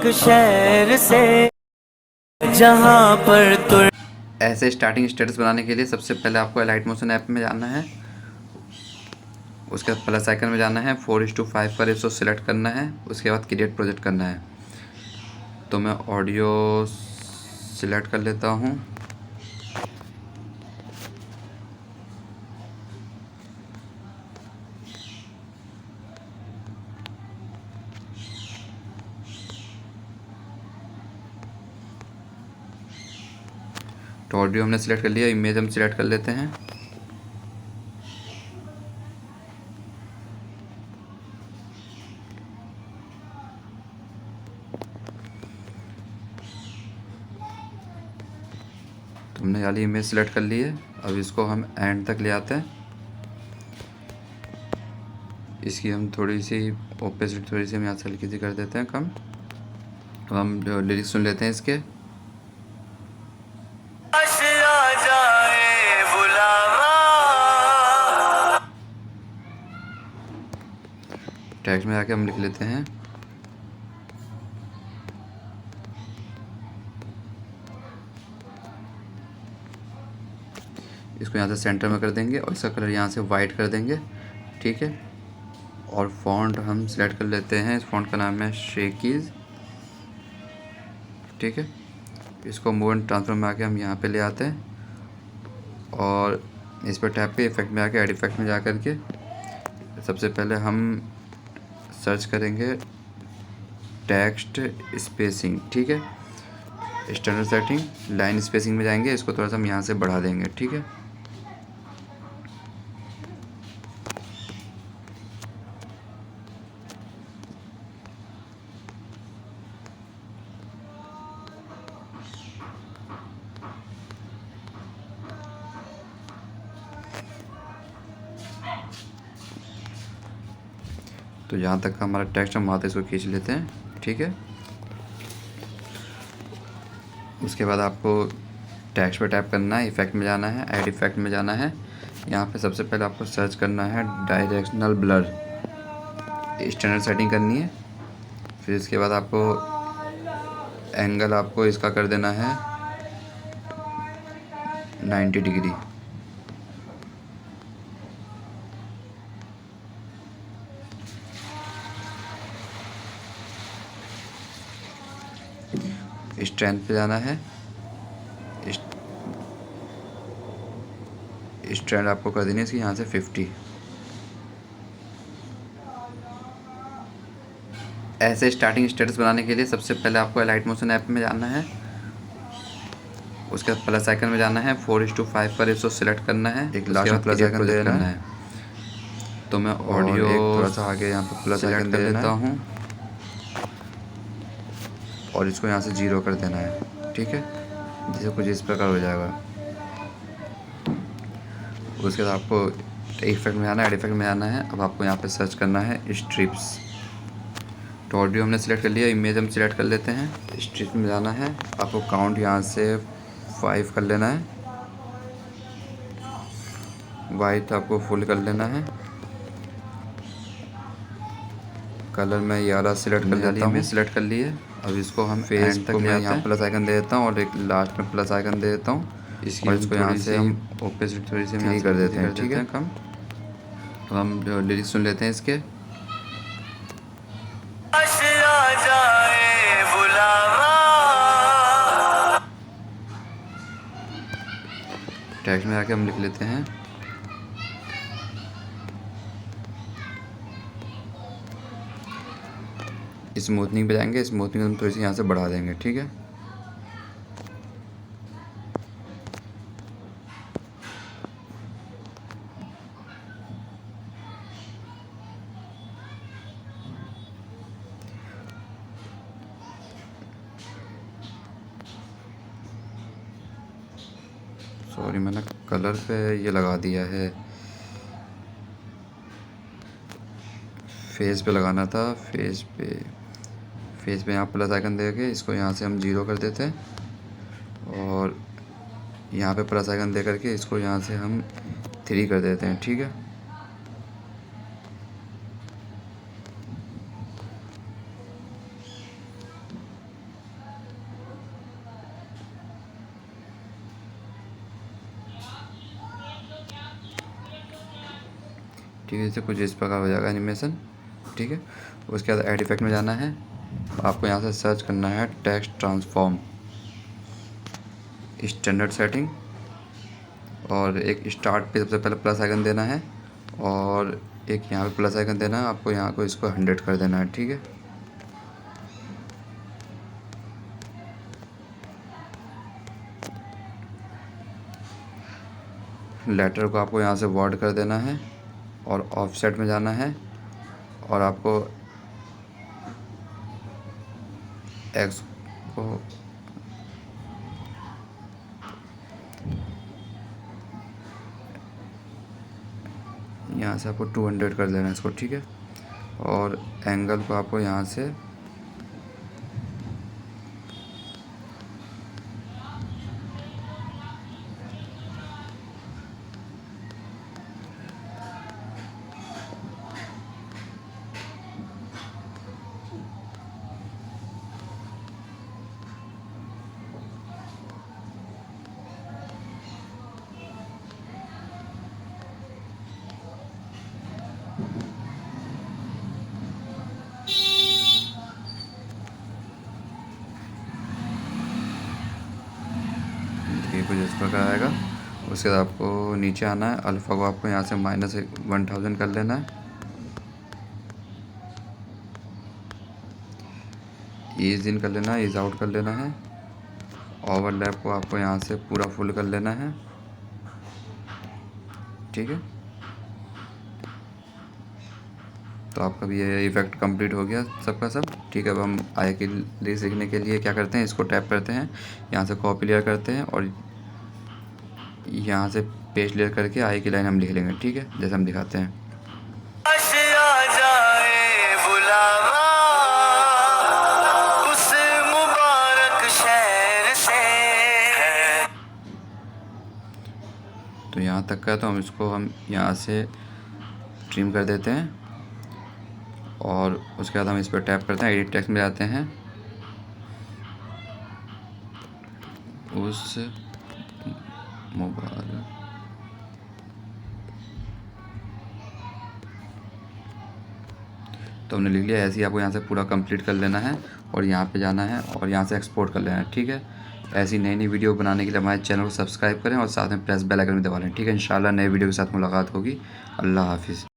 एक शहर से जहाँ पर तो। ऐसे स्टार्टिंग स्टेटस बनाने के लिए सबसे पहले आपको लाइट मोशन ऐप में जाना है। उसके बाद प्लस आइकन में जाना है, 4:5 का रेशो सिलेक्ट करना है। उसके बाद क्रिएट प्रोजेक्ट करना है। तो मैं ऑडियो सिलेक्ट कर लेता हूँ। तो ऑडियो हमने सिलेक्ट कर लिया, इमेज हम सिलेक्ट कर लेते हैं। तो हमने वाली इमेज सिलेक्ट कर ली है। अब इसको हम एंड तक ले आते हैं। इसकी हम थोड़ी सी ओपेसिटी थोड़ी सी हम यहाँ से हल्की सी कर देते हैं कम। अब हम लिरिक्स सुन लेते हैं इसके। टेक्स्ट में आके हम लिख लेते हैं। इसको यहाँ से सेंटर में कर देंगे और इसका कलर यहाँ से वाइट कर देंगे, ठीक है। और फॉन्ट हम सिलेक्ट कर लेते हैं। इस फॉन्ट का नाम है शेकीज, ठीक है। इसको मूव एंड ट्रांसफर में आके हम यहाँ पे ले आते हैं और इस पर टैप पे इफेक्ट में आके ऐड इफेक्ट में जा कर के सबसे पहले हम सर्च करेंगे टेक्स्ट स्पेसिंग, ठीक है। स्टैंडर्ड सेटिंग लाइन स्पेसिंग में जाएंगे। इसको थोड़ा सा हम यहाँ से बढ़ा देंगे, ठीक है। तो जहाँ तक हमारा टेक्स्ट हम वहाँ तक इसको खींच लेते हैं, ठीक है। उसके बाद आपको टेक्स्ट पे टैप करना है, इफेक्ट में जाना है, ऐड इफेक्ट में जाना है। यहाँ पे सबसे पहले आपको सर्च करना है डायरेक्शनल ब्लर, स्टैंडर्ड सेटिंग करनी है। फिर इसके बाद आपको एंगल आपको इसका कर देना है 90 डिग्री। स्ट्रेंथ पे जाना है, स्ट्रेंथ आपको कर देनी है इसकी यहाँ से 50। ऐसे स्टार्टिंग स्टेटस बनाने के लिए सबसे पहले आपको लाइट मोशन ऐप में जाना है। उसके बाद प्लस आइकन में जाना है, 4:5 का रेशो सिलेक्ट करना है। एक लास्ट प्लस आइकन दे देना है। तो मैं ऑडियो थोड़ा सा आगे यहाँ पे प्लस आइकन दे देता हूँ और इसको यहाँ से 0 कर देना है, ठीक है। जैसे कुछ इस प्रकार हो जाएगा। उसके बाद आपको इफेक्ट में आना है, एड इफेक्ट में आना है। अब आपको यहाँ पे सर्च करना है स्ट्रिप्स। तो ऑडियो हमने सिलेक्ट कर लिया, इमेज हम सिलेक्ट कर लेते हैं। स्ट्रिप्स में जाना है, आपको काउंट यहाँ से 5 कर लेना है। वाइट आपको फुल कर लेना है। कलर में ये वाला सिलेक्ट कर लेता हूँ, सिलेक्ट कर लिए। अब इसको हम फेस तक मैं यहाँ प्लस आइकन दे देता हूँ और एक लास्ट में प्लस आइकन दे देता हूँ। और इसको यहाँ से हम ओपेसिटी थोड़ी सी नहीं कर देते हैं, ठीक है, कम। तो हम लिरिक्स सुन लेते हैं इसके। टेक्स्ट में आके हम लिख लेते हैं। स्मूथनिंग पे जाएंगे, स्मूथनिंग हम थोड़ी सी यहाँ से बढ़ा देंगे, ठीक है। सॉरी, मैंने कलर पे ये लगा दिया है, फेस पे लगाना था। फेस पे यहाँ प्लस आइकन दे के इसको यहाँ से हम 0 कर देते हैं और यहाँ पे प्लस आइकन दे करके इसको यहाँ से हम 3 कर देते हैं, ठीक है। ठीक है। इससे कुछ इस प्रकार हो जाएगा एनिमेशन, ठीक है। उसके बाद एड इफेक्ट में जाना है, आपको यहाँ से सर्च करना है टेक्स्ट ट्रांसफॉर्म स्टैंडर्ड सेटिंग, और एक स्टार्ट पे सबसे पहले प्लस आइकन देना है, और एक यहाँ पे प्लस आइकन देना है आपको, यहाँ को इसको 100 कर देना है, ठीक है। लेटर को आपको यहाँ से वर्ड कर देना है, और ऑफसेट में जाना है, और आपको एक्स को यहाँ से आपको 200 कर देना है इसको, ठीक है। और एंगल को आपको यहाँ से कुछ इस प्रकार आएगा। उसके बाद आपको नीचे आना है, अल्फ़ा को आपको यहाँ से -1000 कर लेना है, ईज इन कर लेना है, ईज आउट कर लेना है, ओवरलैप को आपको यहाँ से पूरा फुल कर लेना है, ठीक है। तो आपका भी ये इफ़ेक्ट कंप्लीट हो गया सबका सब, ठीक है। अब हम आई के लिए सीखने के लिए क्या करते हैं, इसको टैप करते हैं, यहाँ से कॉपी लेयर करते हैं, और यहाँ से पेस्ट लेयर करके आई की लाइन हम लिख लेंगे, ठीक है, जैसे हम दिखाते हैं। आ जाए बुलावा उस मुबारक शहर से। तो यहाँ तक का, तो हम यहाँ से ट्रिम कर देते हैं, और उसके बाद हम इस पर टैप करते हैं, एडिट टेक्स्ट में जाते हैं, उस मुबारक, तो हमने लिख लिया। ऐसे ही आपको यहाँ से पूरा कंप्लीट कर लेना है, और यहाँ पे जाना है, और यहाँ से एक्सपोर्ट कर लेना है, ठीक है। ऐसी नई नई वीडियो बनाने के लिए हमारे चैनल को सब्सक्राइब करें, और साथ में प्रेस बेल आइकन भी दबा लें, ठीक है। इंशाल्लाह नए वीडियो के साथ मुलाकात होगी। अल्लाह हाफिज़।